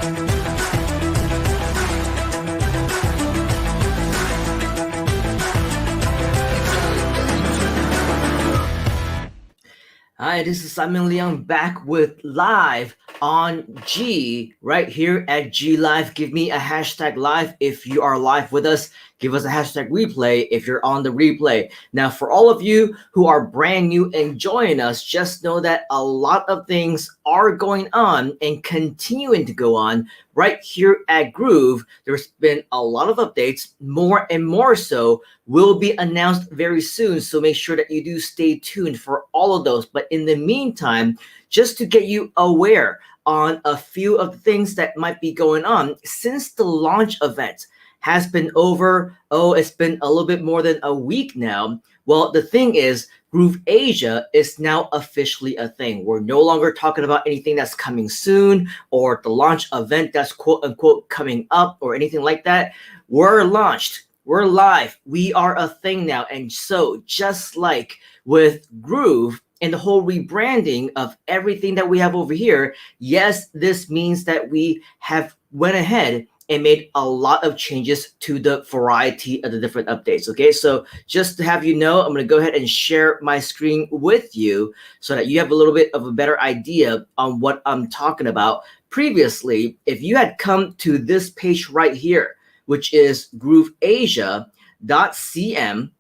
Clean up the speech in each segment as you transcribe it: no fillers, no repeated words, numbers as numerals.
Hi, this is Simon Leung back with live on G right here at G Live. Give me a hashtag live if you are live with us. Give us a hashtag replay if you're on the replay. Now, for all of you who are brand new and joining us, just know that a lot of things are going on and continuing to go on right here at Groove. There's been a lot of updates, more and more so will be announced very soon. So make sure that you do stay tuned for all of those. But in the meantime, just to get you aware on a few of the things that might be going on since the launch event has been over. Oh, it's been a little bit more than a week now. Well, the thing is, GrooveAsia is now officially a thing. We're no longer talking about anything that's coming soon or the launch event that's quote unquote coming up or anything like that. We're launched. We're live. We are a thing now. And so just like with Groove and the whole rebranding of everything that we have over here, yes, this means that we have went ahead and made a lot of changes to the variety of the different updates. Okay, so just to have you know, I'm going to go ahead and share my screen with you so that you have a little bit of a better idea on what I'm talking about. Previously, if you had come to this page right here, which is GrooveAsia.cm,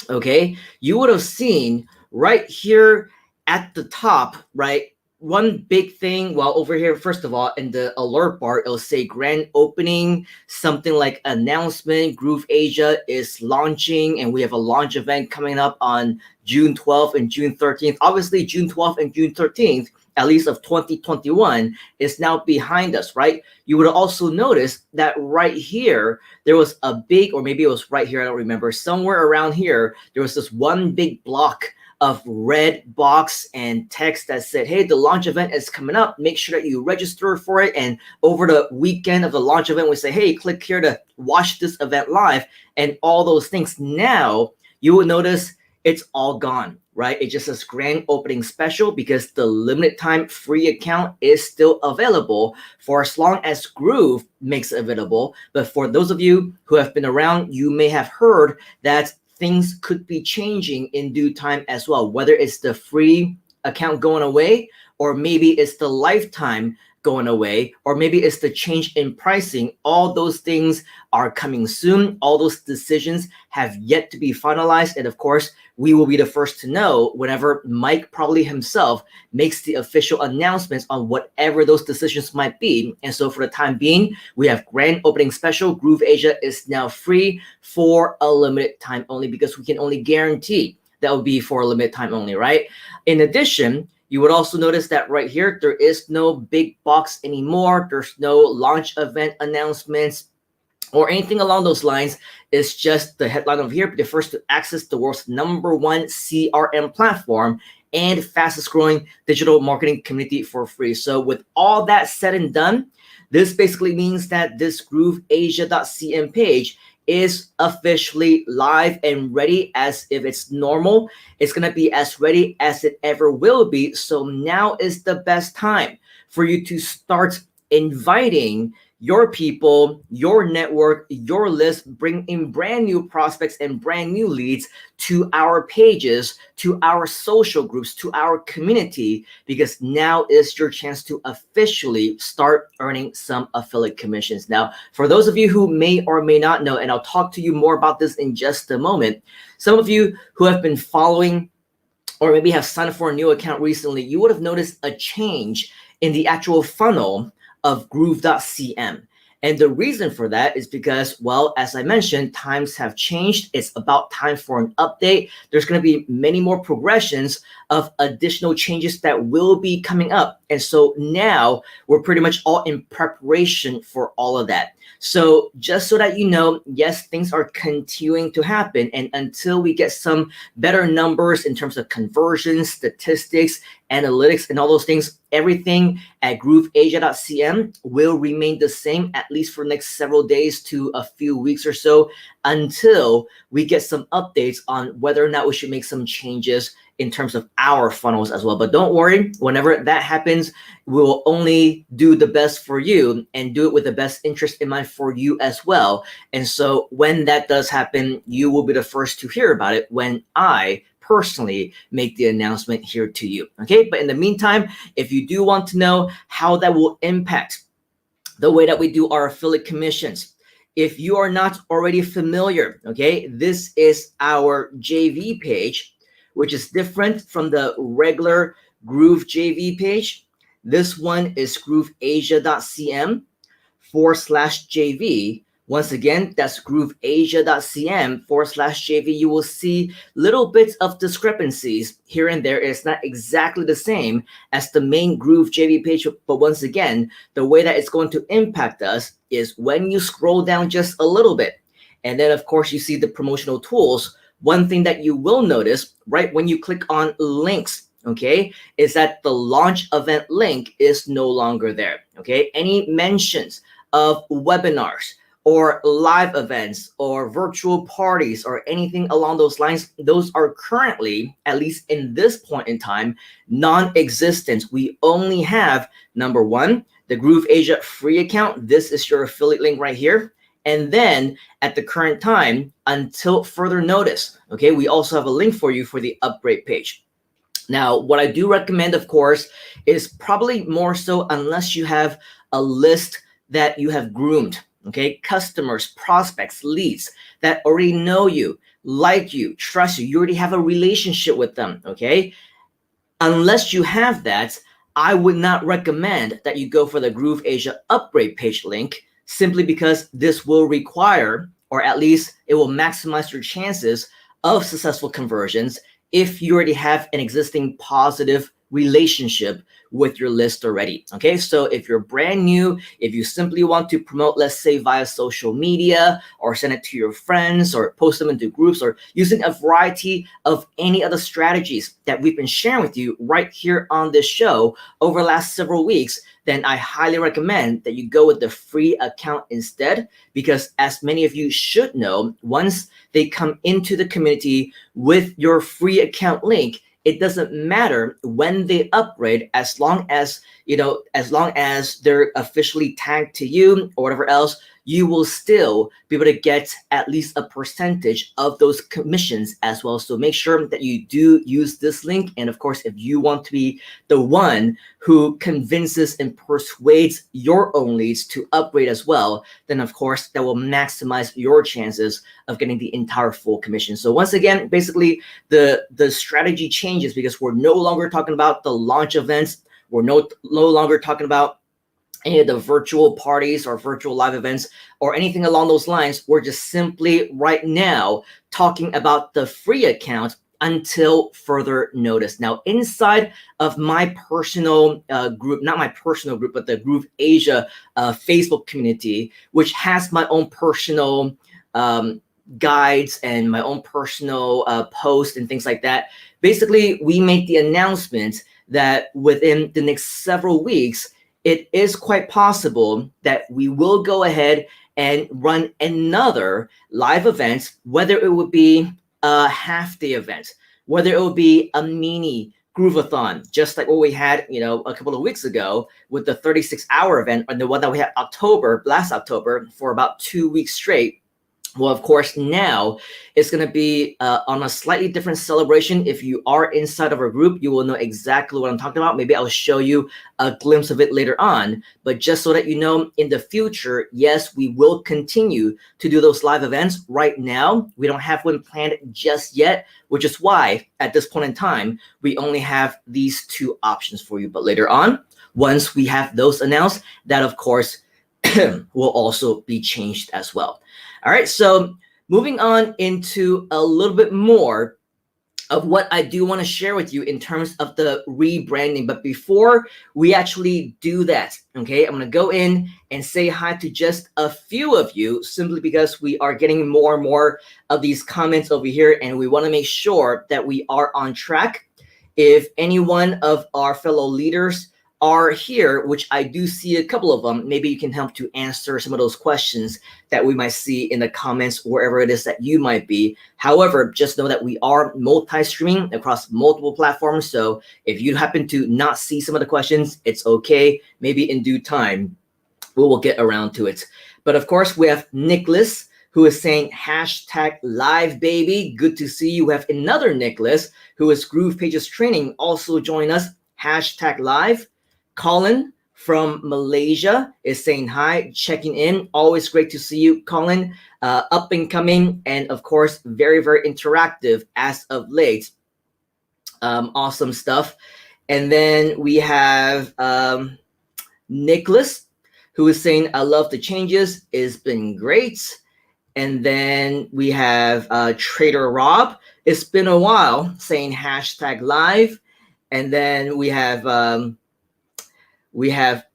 okay, you would have seen right here at the top, right, one big thing. Well, over here, first of all, in the alert bar, it'll say grand opening, something like announcement. GrooveAsia is launching, and we have a launch event coming up on June 12th and June 13th. Obviously, June 12th and June 13th, at least of 2021, is now behind us, right? You would also notice that right here, there was a big, or maybe it was right here, I don't remember, somewhere around here, there was this one big block of red box and text that said, hey, the launch event is coming up. Make sure that you register for it. And over the weekend of the launch event, we say, hey, click here to watch this event live and all those things. Now you will notice it's all gone, right? It just says grand opening special because the limited time free account is still available for as long as Groove makes it available. But for those of you who have been around, you may have heard that things could be changing in due time as well, whether it's the free account going away, or maybe it's the lifetime going away, or maybe it's the change in pricing. All those things are coming soon. All those decisions have yet to be finalized. And of course, we will be the first to know whenever Mike probably himself makes the official announcements on whatever those decisions might be. And so for the time being, we have grand opening special. GrooveAsia is now free for a limited time only, because we can only guarantee that will be for a limited time only, right? In addition, you would also notice that right here, there is no big box anymore. There's no launch event announcements or anything along those lines. It's just the headline over here: the first to access the world's #1 CRM platform and fastest growing digital marketing community for free. So with all that said and done, this basically means that this GrooveAsia.cm page is officially live and ready as if it's normal. It's going to be as ready as it ever will be. So now is the best time for you to start inviting your people, your network, your list, bring in brand new prospects and brand new leads to our pages, to our social groups, to our community, because now is your chance to officially start earning some affiliate commissions. Now, for those of you who may or may not know, and I'll talk to you more about this in just a moment, some of you who have been following or maybe have signed up for a new account recently, you would have noticed a change in the actual funnel of Groove.cm. And the reason for that is because, well, as I mentioned, times have changed. It's about time for an update. There's going to be many more progressions of additional changes that will be coming up. And so now we're pretty much all in preparation for all of that. So just so that you know, yes, things are continuing to happen. And until we get some better numbers in terms of conversions, statistics, analytics, and all those things, everything at GrooveAsia.cm will remain the same, at least for the next several days to a few weeks or so, until we get some updates on whether or not we should make some changes in terms of our funnels as well. But don't worry, whenever that happens, we will only do the best for you and do it with the best interest in mind for you as well. And so when that does happen, you will be the first to hear about it when I personally make the announcement here to you. Okay, but in the meantime, if you do want to know how that will impact the way that we do our affiliate commissions, if you are not already familiar, okay, this is our JV page, which is different from the regular Groove JV page. This one is grooveasia.cm/JV. Once again, that's grooveasia.cm/JV. You will see little bits of discrepancies here and there. It's not exactly the same as the main Groove JV page, but once again, the way that it's going to impact us is when you scroll down just a little bit, and then of course you see the promotional tools. One thing that you will notice right when you click on links, okay, is that the launch event link is no longer there. Okay, any mentions of webinars or live events or virtual parties or anything along those lines, those are currently, at least in this point in time, non-existent. We only have, number one, the GrooveAsia free account. This is your affiliate link right here. And then at the current time, until further notice, okay, we also have a link for you for the upgrade page. Now, what I do recommend, of course, is probably more so unless you have a list that you have groomed, okay, customers, prospects, leads that already know you, like you, trust you, you already have a relationship with them, okay? Unless you have that, I would not recommend that you go for the GrooveAsia upgrade page link, simply because this will require, or at least it will maximize your chances of successful conversions if you already have an existing positive relationship with your list already. Okay, so if you're brand new, if you simply want to promote, let's say via social media, or send it to your friends, or post them into groups, or using a variety of any other strategies that we've been sharing with you right here on this show over the last several weeks, then I highly recommend that you go with the free account instead, because as many of you should know, once they come into the community with your free account link, it doesn't matter when they upgrade, as long as, you know, as long as they're officially tagged to you or whatever else, you will still be able to get at least a percentage of those commissions as well. So make sure that you do use this link. And of course, if you want to be the one who convinces and persuades your own leads to upgrade as well, then of course that will maximize your chances of getting the entire full commission. So once again, basically the strategy changes because we're no longer talking about the launch events. We're no longer talking about any of the virtual parties or virtual live events or anything along those lines. We're just simply right now talking about the free account until further notice. Now, inside of my personal group, not my personal group, but the GrooveAsia Facebook community, which has my own personal guides and my own personal posts and things like that. Basically, we made the announcement that within the next several weeks, it is quite possible that we will go ahead and run another live event, whether it would be a half-day event, whether it would be a mini Groovathon, just like what we had, you know, a couple of weeks ago with the 36-hour event, and the one that we had last October for about 2 weeks straight. Well, of course, now it's going to be on a slightly different celebration. If you are inside of our group, you will know exactly what I'm talking about. Maybe I'll show you a glimpse of it later on. But just so that you know, in the future, yes, we will continue to do those live events. Right now, we don't have one planned just yet, which is why at this point in time, we only have these two options for you. But later on, once we have those announced, that, of course, will also be changed as well. All right, so moving on into a little bit more of what I do want to share with you in terms of the rebranding. But before we actually do that, okay, I'm going to go in and say hi to just a few of you, simply because we are getting more and more of these comments over here, and we want to make sure that we are on track. If any one of our fellow leaders are here, which I do see a couple of them, maybe you can help to answer some of those questions that we might see in the comments, wherever it is that you might be. However, just know that we are multi-streaming across multiple platforms. So if you happen to not see some of the questions, it's okay. Maybe in due time, we will get around to it. But of course, we have Nicholas, who is saying hashtag live baby. Good to see you. We have another Nicholas, who is GroovePages Training, also join us, hashtag live. Colin from Malaysia is saying hi, checking in. Always great to see you, Colin. Up and coming, and of course, very, very interactive as of late. Awesome stuff. And then we have Nicholas, who is saying, I love the changes. It's been great. And then we have Trader Rob. It's been a while, saying hashtag live. And then we have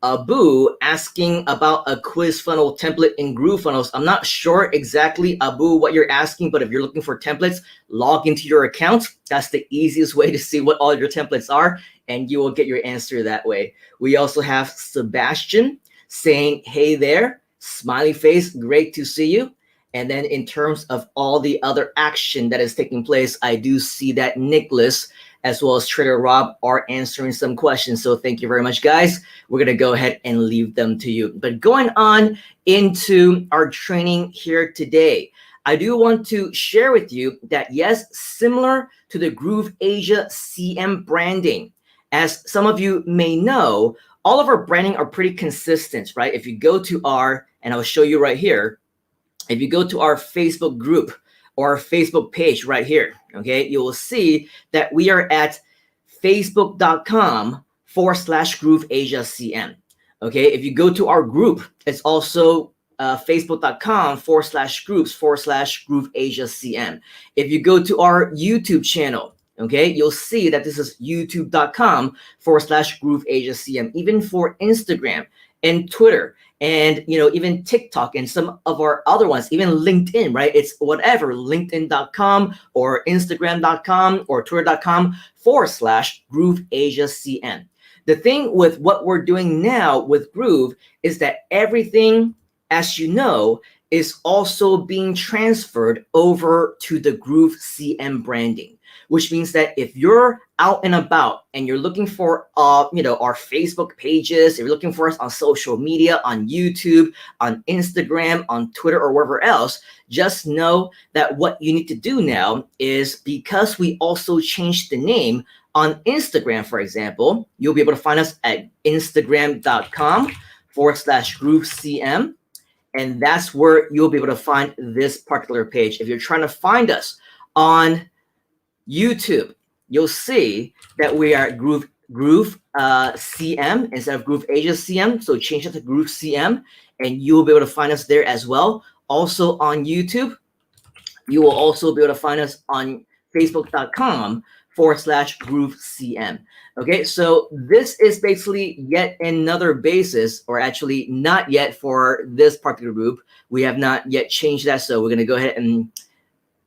Abu asking about a quiz funnel template in GrooveFunnels. I'm not sure exactly, Abu, what you're asking, but if you're looking for templates, log into your account. That's the easiest way to see what all your templates are, and you will get your answer that way. We also have Sebastian saying, hey there, smiley face, great to see you. And then in terms of all the other action that is taking place, I do see that Nicholas as well as Trader Rob are answering some questions. So thank you very much, guys. We're going to go ahead and leave them to you. But going on into our training here today, I do want to share with you that, yes, similar to the GrooveAsia CM branding, as some of you may know, all of our branding are pretty consistent, right? If you go to our, and I'll show you right here, if you go to our Facebook group, or our Facebook page right here, okay, you will see that we are at facebook.com/GrooveAsiaCM. Okay, if you go to our group, it's also facebook.com/groups/GrooveAsiaCM. If you go to our YouTube channel, okay, you'll see that this is youtube.com/GrooveAsiaCM. Even for Instagram and Twitter, and even TikTok and some of our other ones, even LinkedIn, right? It's whatever, linkedin.com or instagram.com or twitter.com/GrooveAsiaCM. The thing with what we're doing now with Groove is that everything, as you know, is also being transferred over to the Groove CM branding, which means that if you're out and about and you're looking for our Facebook pages, if you're looking for us on social media, on YouTube, on Instagram, on Twitter, or wherever else, just know that what you need to do now is, because we also changed the name on Instagram, for example, you'll be able to find us at instagram.com/GrooveCM. And that's where you'll be able to find this particular page. If you're trying to find us on YouTube, you'll see that we are Groove CM instead of GrooveAsia CM. So change it to Groove CM, and you'll be able to find us there as well. Also on YouTube, you will also be able to find us on facebook.com/GrooveCM. Okay, so this is basically yet another basis, or actually not yet, for this particular group. We have not yet changed that, so we're going to go ahead and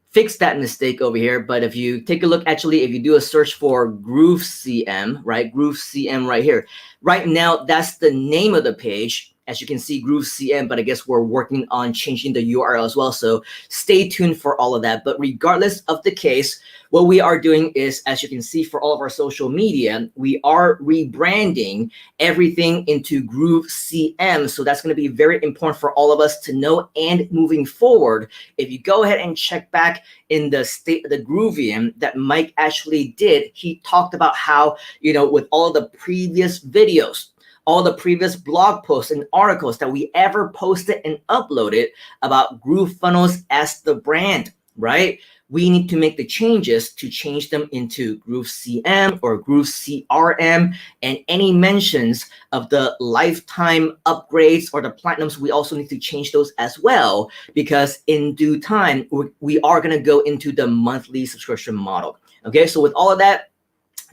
fix that mistake over here. But if you take a look, actually, if you do a search for Groove CM, right, Groove CM right here, right now, that's the name of the page. As you can see, Groove CM, but I guess we're working on changing the URL as well. So stay tuned for all of that. But regardless of the case, what we are doing is, as you can see, for all of our social media, we are rebranding everything into Groove CM. So that's going to be very important for all of us to know. And moving forward, if you go ahead and check back in the state of the Groovian that Mike actually did, he talked about how, with all the previous videos, all the previous blog posts and articles that we ever posted and uploaded about GrooveFunnels as the brand, right? We need to make the changes to change them into Groove CM or Groove CRM, and any mentions of the lifetime upgrades or the platinums, we also need to change those as well, because in due time, we are going to go into the monthly subscription model. Okay, so with all of that,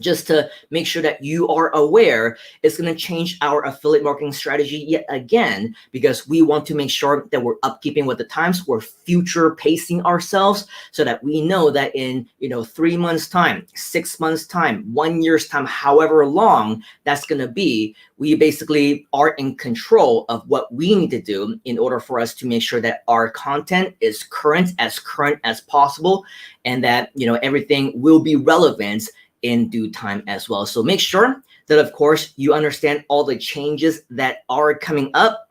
just to make sure that you are aware, it's going to change our affiliate marketing strategy yet again, because we want to make sure that we're upkeeping with the times, we're future pacing ourselves, so that we know that in 3 months time, 6 months time, 1 year's time, however long that's going to be, we basically are in control of what we need to do in order for us to make sure that our content is current as possible, and that everything will be relevant in due time as well. So make sure that, of course, you understand all the changes that are coming up,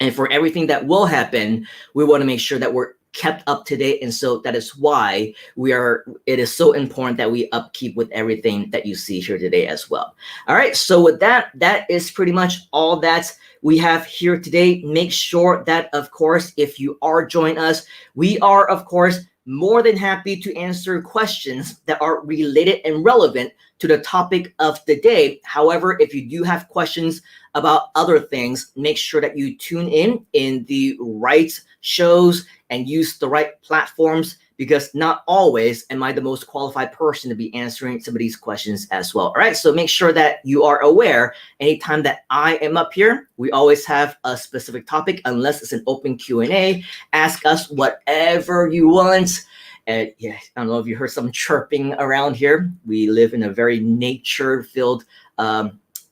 and for everything that will happen, we want to make sure that we're kept up to date. And so that is why it is so important that we upkeep with everything that you see here today as well. All right, so with that is pretty much all that we have here today. Make sure that, of course, if you are joining us, we are, of course, more than happy to answer questions that are related and relevant to the topic of the day. However, if you do have questions about other things, make sure that you tune in the right shows and use the right platforms, because not always am I the most qualified person to be answering some of these questions as well. All right, so make sure that you are aware anytime that I am up here, we always have a specific topic, unless it's an open Q&A. Ask us whatever you want. And yeah, I don't know if you heard some chirping around here. We live in a very nature-filled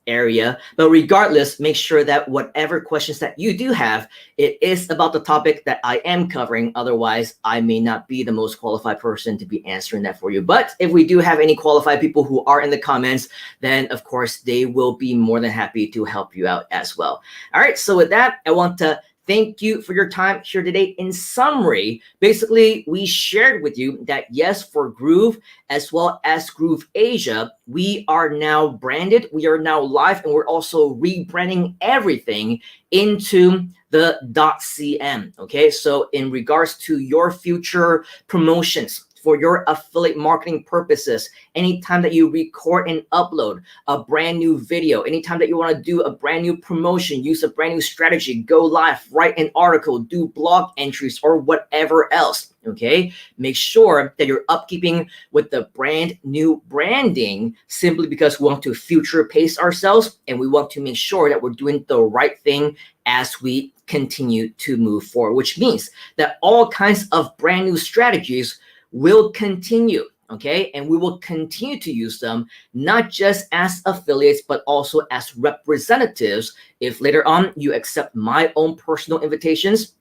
area, but regardless, make sure that whatever questions that you do have, it is about the topic that I am covering. Otherwise, I may not be the most qualified person to be answering that for you. But if we do have any qualified people who are in the comments, then of course they will be more than happy to help you out as well. All right, so with that, I want to thank you for your time here today. In summary, basically, we shared with you that yes, for Groove as well as GrooveAsia, we are now branded, we are now live, and we're also rebranding everything into the .cm. Okay, so in regards to your future promotions, for your affiliate marketing purposes, anytime that you record and upload a brand new video, anytime that you want to do a brand new promotion, use a brand new strategy, go live, write an article, do blog entries, or whatever else, okay? Make sure that you're upkeeping with the brand new branding, simply because we want to future pace ourselves, and we want to make sure that we're doing the right thing as we continue to move forward, which means that all kinds of brand new strategies will continue, okay? And we will continue to use them, not just as affiliates, but also as representatives. If later on you accept my own personal invitations,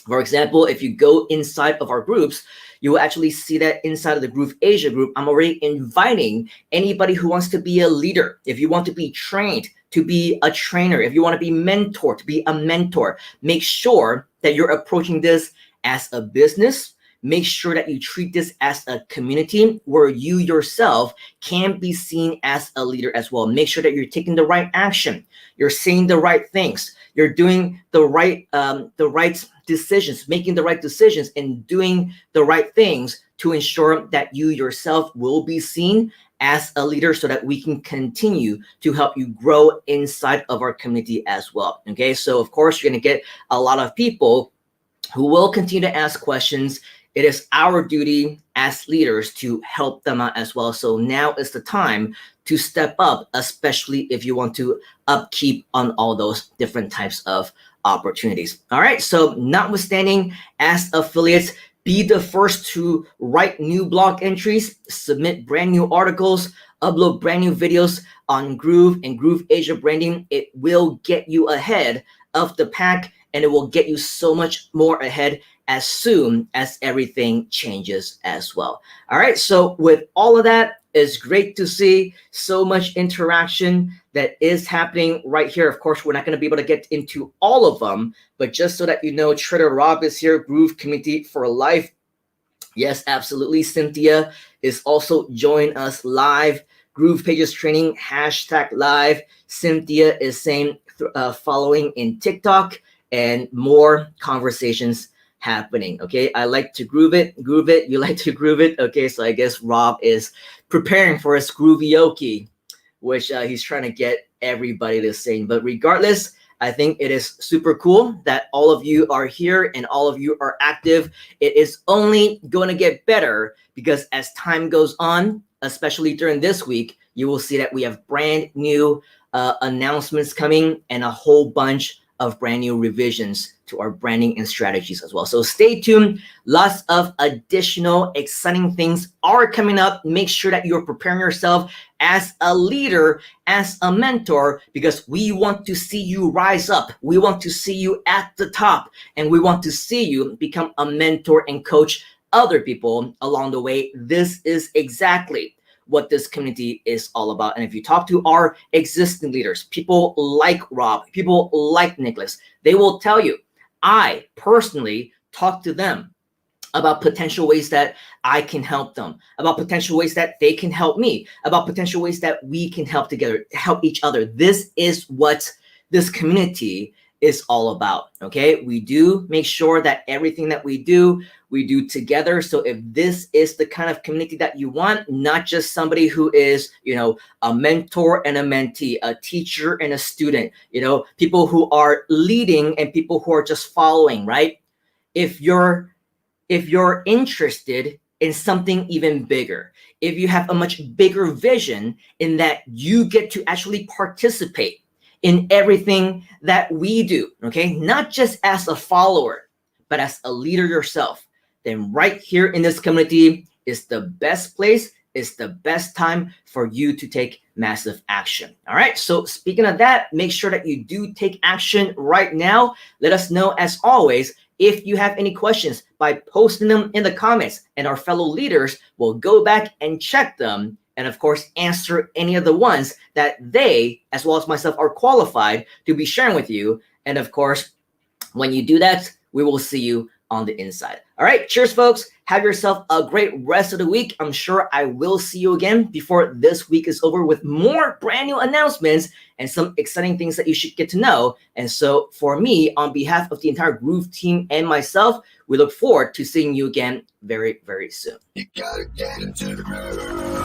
for example, if you go inside of our groups, you will actually see that inside of the GrooveAsia group, I'm already inviting anybody who wants to be a leader. If you want to be trained to be a trainer, if you want to be mentored to be a mentor, make sure that you're approaching this as a business. Make sure that you treat this as a community where you yourself can be seen as a leader as well. Make sure that you're taking the right action, you're saying the right things, you're doing the right decisions, making the right decisions, and doing the right things to ensure that you yourself will be seen as a leader, so that we can continue to help you grow inside of our community as well. Okay, so of course you're going to get a lot of people who will continue to ask questions. It is our duty as leaders to help them out as well. So now is the time to step up, especially if you want to upkeep on all those different types of opportunities. All right, so notwithstanding, as affiliates, be the first to write new blog entries, submit brand new articles, upload brand new videos on Groove and GrooveAsia branding. It will get you ahead of the pack, and it will get you so much more ahead as soon as everything changes as well. All right, so with all of that, it's great to see so much interaction that is happening right here. Of course, we're not going to be able to get into all of them, but just so that you know, Trader Rob is here, Groove Community for Life. Yes, absolutely. Cynthia is also joining us live. Groove Pages Training, #live. Cynthia is saying following in TikTok, and more conversations happening. Okay, I like to groove it, you like to groove it. Okay, so I guess Rob is preparing for his groovioke, which he's trying to get everybody to sing. But regardless, I think it is super cool that all of you are here and all of you are active. It is only going to get better, because as time goes on, especially during this week, you will see that we have brand new announcements coming and a whole bunch of brand new revisions to our branding and strategies as well. So stay tuned. Lots of additional exciting things are coming up. Make sure that you're preparing yourself as a leader, as a mentor, because we want to see you rise up. We want to see you at the top, and we want to see you become a mentor and coach other people along the way. This is exactly what this community is all about. And if you talk to our existing leaders, people like Rob, people like Nicholas, they will tell you, I personally talk to them about potential ways that I can help them, about potential ways that they can help me, about potential ways that we can help together, help each other. This is what this community is all about. Okay, we do make sure that everything that we do together. So if this is the kind of community that you want, not just somebody who is, a mentor and a mentee, a teacher and a student, people who are leading and people who are just following, right? If you're interested in something even bigger, if you have a much bigger vision in that you get to actually participate in everything that we do, okay? Not just as a follower, but as a leader yourself, then right here in this community is the best place, is the best time for you to take massive action. All right, so speaking of that, make sure that you do take action right now. Let us know, as always, if you have any questions by posting them in the comments, and our fellow leaders will go back and check them and of course answer any of the ones that they, as well as myself, are qualified to be sharing with you. And of course, when you do that, we will see you on the inside. All right, cheers, folks. Have yourself a great rest of the week. I'm sure I will see you again before this week is over with more brand new announcements and some exciting things that you should get to know. And so for me, on behalf of the entire Groove team and myself, we look forward to seeing you again very, very soon. You gotta get into the groove.